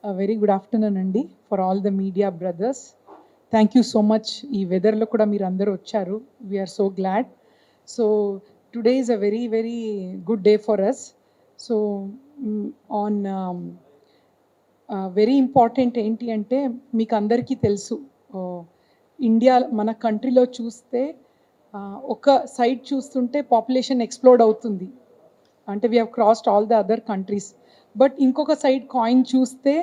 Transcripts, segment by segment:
A very good afternoon andi for all the media brothers. Thank you so much. Ee weather lo kuda meer andaru vacharu. We are so glad. So today is a very good day for us. So on very important enti ante meeku andariki telusu India మన కంట్రీలో చూస్తే ఒక side చూస్తుంటే population explode అవుతుంది అంటే we have crossed all the other countries. But ఇంకొక side coin చూస్తే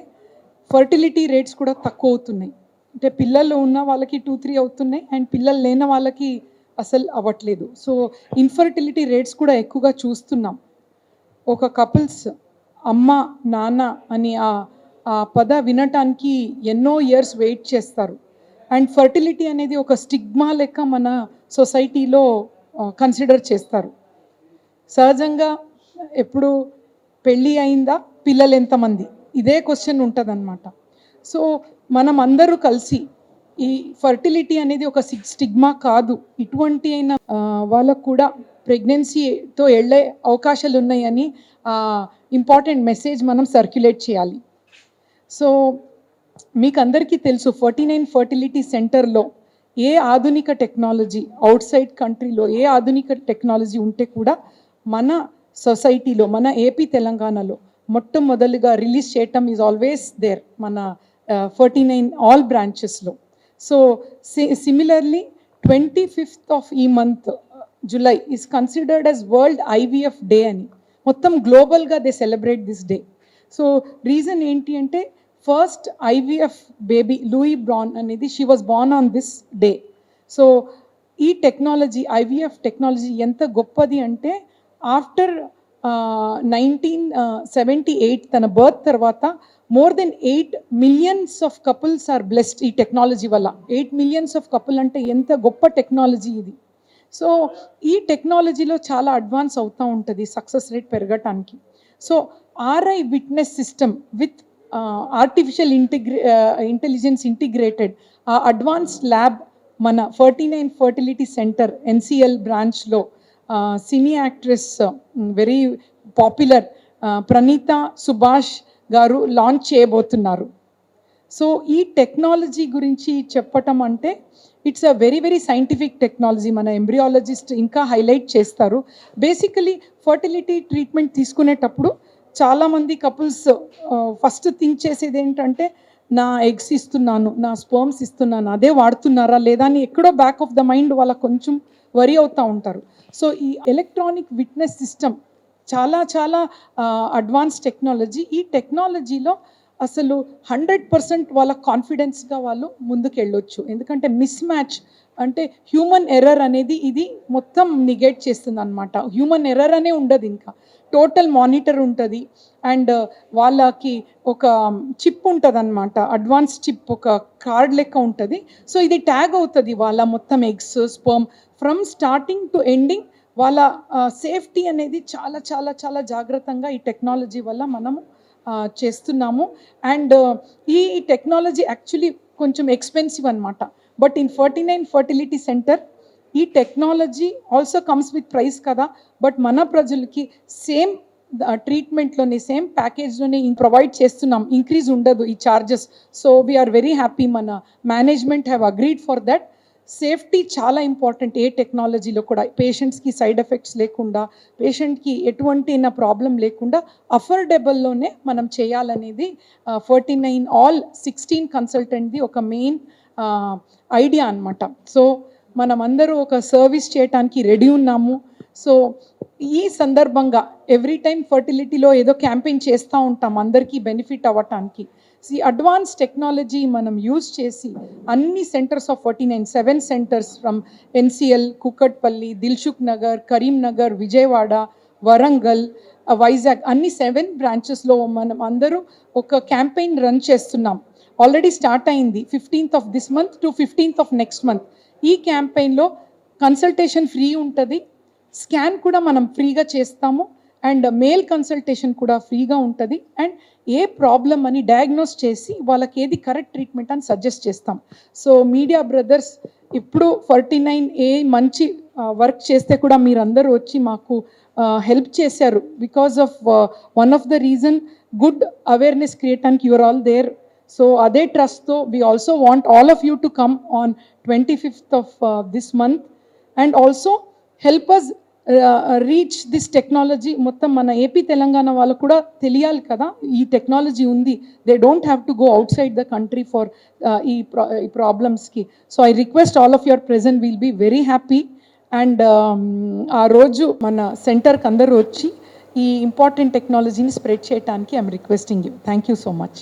fertility rates కూడా తక్కువ అవుతున్నాయి. అంటే పిల్లలు ఉన్న వాళ్ళకి 2-3 అవుతున్నాయి అండ్ పిల్లలు లేని వాళ్ళకి అసలు అవ్వట్లేదు. సో ఇన్ఫర్టిలిటీ రేట్స్ కూడా ఎక్కువగా చూస్తున్నాం. ఒక కపుల్స్ అమ్మ నాన్న అని ఆ పద వినటానికి ఎన్నో ఇయర్స్ వెయిట్ చేస్తారు. అండ్ ఫర్టిలిటీ అనేది ఒక స్టిగ్మా లెక్క మన సొసైటీలో కన్సిడర్ చేస్తారు. సహజంగా ఎప్పుడు పెళ్ళి అయిందా, పిల్లలు ఎంతమంది, ఇదే క్వశ్చన్ ఉంటుంది అన్నమాట. సో మనం అందరూ కలిసి ఈ ఫర్టిలిటీ అనేది ఒక స్టిగ్మా కాదు, ఇటువంటి అయిన వాళ్ళకు కూడా ప్రెగ్నెన్సీతో వెళ్ళే అవకాశాలు ఉన్నాయని ఇంపార్టెంట్ మెసేజ్ మనం సర్క్యులేట్ చేయాలి. సో మీకు అందరికీ తెలుసు 49 ఫర్టిలిటీ సెంటర్లో ఏ ఆధునిక టెక్నాలజీ అవుట్ సైడ్ కంట్రీలో ఏ ఆధునిక టెక్నాలజీ ఉంటే కూడా మన సొసైటీలో మన ఏపీ తెలంగాణలో మొట్టమొదలుగా రిలీజ్ చేయటం ఈజ్ ఆల్వేస్ దేర్ మన 49 ఆల్ బ్రాంచెస్లో. సో సిమిలర్లీ 25th ఆఫ్ ఈ month July is considered as world IVF day అని మొత్తం గ్లోబల్గా they celebrate this day. So reason ఏంటి అంటే first IVF baby Louise Brown అనేది she was born on this day. So ఈ technology IVF technology ఎంత గొప్పది అంటే ఆఫ్టర్ 1978 తన బర్త్ తర్వాత more than 8 millions of couples are blessed ఈ టెక్నాలజీ వల్ల. 8 millions ఆఫ్ కపుల్ అంటే ఎంత గొప్ప టెక్నాలజీ ఇది. సో ఈ టెక్నాలజీలో చాలా అడ్వాన్స్ అవుతూ ఉంటుంది సక్సెస్ రేట్ పెరగటానికి. So RI witness system with artificial intelligence integrated ఆ అడ్వాన్స్ ల్యాబ్ మన 49 ఫర్టిలిటీ సెంటర్ ఎన్సిఎల్ బ్రాంచ్లో cine actress very popular Praneetha Subhash గారు లాంచ్ చేయబోతున్నారు. సో ఈ టెక్నాలజీ గురించి చెప్పటం అంటే it's a very scientific technology. మన ఎంబ్రియాలజిస్ట్ ఇంకా హైలైట్ చేస్తారు. బేసికలీ ఫర్టిలిటీ ట్రీట్మెంట్ తీసుకునేటప్పుడు చాలామంది కపుల్స్ ఫస్ట్ థింక్ చేసేది ఏంటంటే నా ఎగ్స్ ఇస్తున్నాను, నా స్పర్మ్స్ ఇస్తున్నాను, అదే వాడుతున్నారా లేదా అని ఎక్కడో బ్యాక్ ఆఫ్ ద మైండ్ వాళ్ళకు కొంచెం వరి అవుతూ ఉంటారు. సో ఈ ఎలక్ట్రానిక్ విట్నెస్ సిస్టమ్ చాలా అడ్వాన్స్ టెక్నాలజీ. ఈ టెక్నాలజీలో అసలు 100% వాళ్ళ కాన్ఫిడెన్స్గా వాళ్ళు ముందుకు వెళ్ళొచ్చు. ఎందుకంటే మిస్ మ్యాచ్ అంటే హ్యూమన్ ఎర్రర్ అనేది ఇది మొత్తం నిగేట్ చేస్తుంది అనమాట. హ్యూమన్ ఎర్రర్ అనే ఉండదు, ఇంకా టోటల్ మానిటర్ ఉంటుంది అండ్ వాళ్ళకి ఒక చిప్ ఉంటుంది అనమాట, అడ్వాన్స్ చిప్, ఒక కార్డ్ లెక్క ఉంటుంది. సో ఇది ట్యాగ్ అవుతుంది వాళ్ళ మొత్తం eggs sperm from starting to ending. వాళ్ళ సేఫ్టీ అనేది చాలా జాగ్రత్తగా ఈ టెక్నాలజీ వల్ల మనము చేస్తున్నాము. అండ్ ఈ టెక్నాలజీ యాక్చువల్లీ కొంచెం ఎక్స్పెన్సివ్ అనమాట. బట్ ఇన్ 49 ఫర్టిలిటీ సెంటర్ ఈ technology also comes with price కదా. బట్ మన ప్రజలకి సేమ్ ట్రీట్మెంట్లోనే సేమ్ ప్యాకేజ్లోనే ప్రొవైడ్ చేస్తున్నాం, ఇంక్రీజ్ ఉండదు ఈ charges. So we are very happy, మన management have agreed for that. Safety చాలా ఇంపార్టెంట్ ఏ టెక్నాలజీలో కూడా. పేషెంట్స్కి సైడ్ ఎఫెక్ట్స్ లేకుండా, పేషెంట్కి ఎటువంటి ప్రాబ్లం లేకుండా అఫోర్డబుల్లోనే మనం చేయాలనేది 49 ఆల్ 16 కన్సల్టెంట్ది ఒక మెయిన్ ఐడియా అనమాట. సో మనమందరూ ఒక సర్వీస్ చేయడానికి రెడీ ఉన్నాము. సో ఈ సందర్భంగా ఎవ్రీ టైం ఫర్టిలిటీలో ఏదో క్యాంపెయిన్ చేస్తూ ఉంటాం అందరికీ బెనిఫిట్ అవ్వటానికి. ఈ అడ్వాన్స్ టెక్నాలజీ మనం యూజ్ చేసి అన్ని centres of 49 7 centres from NCL, Kukatpally, Dilsukh Nagar, Karimnagar, Vijayawada, Warangal, Vizag అన్ని 7 బ్రాంచెస్లో మనం అందరూ ఒక క్యాంపెయిన్ రన్ చేస్తున్నాం. ఆల్రెడీ స్టార్ట్ అయింది 15th of this month to 15th of next month. ఈ క్యాంపెయిన్లో కన్సల్టేషన్ ఫ్రీ ఉంటుంది, స్కాన్ కూడా మనం ఫ్రీగా చేస్తాము అండ్ మెయిల్ కన్సల్టేషన్ కూడా ఫ్రీగా ఉంటుంది. అండ్ ఏ ప్రాబ్లం అని డయాగ్నోస్ చేసి వాళ్ళకి ఏది కరెక్ట్ ట్రీట్మెంట్ అని సజెస్ట్ చేస్తాం. సో మీడియా బ్రదర్స్ ఇప్పుడు 49A మంచి వర్క్ చేస్తే కూడా మీరందరూ వచ్చి మాకు హెల్ప్ చేశారు. Because of one of the reason good awareness create and you are all there. So అదే ట్రస్ట్తో we also want all of you to come on 25th of this month and also help us reach this technology. మొత్తం మన AP Telangana వాళ్ళకు కూడా తెలియాలి కదా ఈ technology ఉంది. They don't have to go outside the country for ఈ ప్రాబ్లమ్స్కి. So I request all of your present, will be very happy. And ఆ రోజు మన సెంటర్కి అందరూ వచ్చి ఈ ఇంపార్టెంట్ టెక్నాలజీని స్ప్రెడ్ చేయడానికి I'm requesting you. Thank you so much.